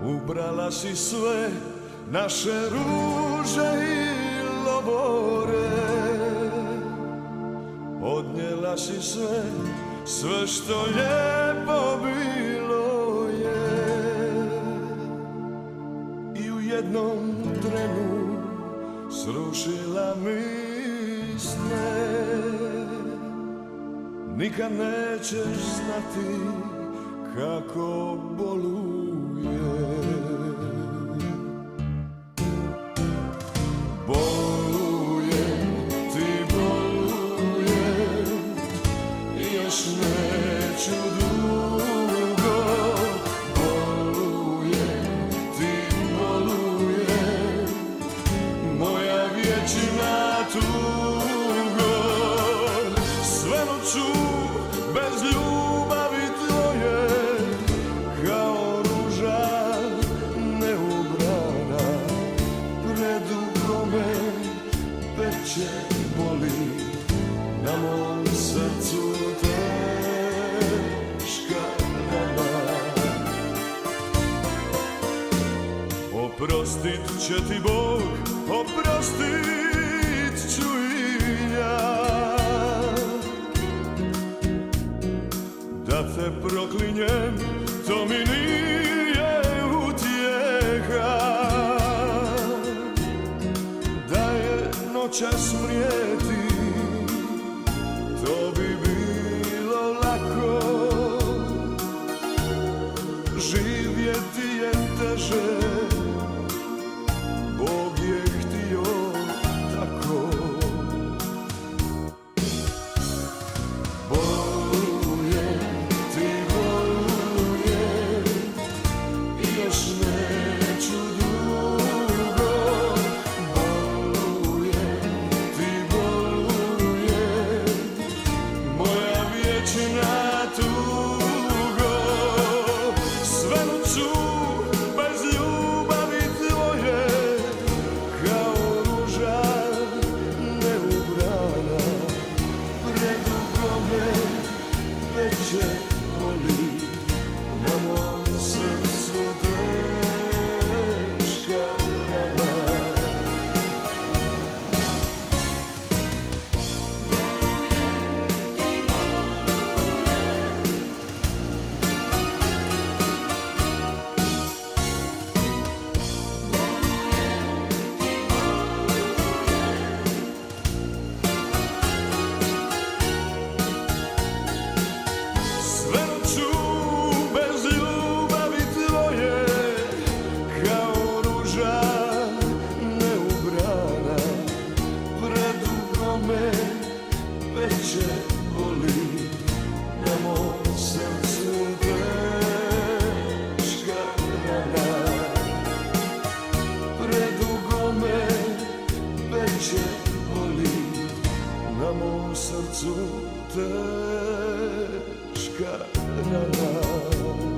Ubrala si sve naše ruže i lovore, odnijela si sve, sve što lijepo bilo je. I u jednom trenu srušila mi sne. Nikad nećeš znati kako boluje. Boluje, ti boluje, još neću dugo. Boluje, ti boluje, moja vječna tugo. Sve noću bez ljubavi tvoje, kao ruža neubrana, predugo me peče, boli, na mom srcu teška rana. Oprostit će ti Bog, oprostit ću i ja. Da te proklinjem, to mi nije utjeha. Da je noćas mrijeti, to bi bilo lako. Živjeti je teže, Bog je htio tako. Na mom srcu teška rana.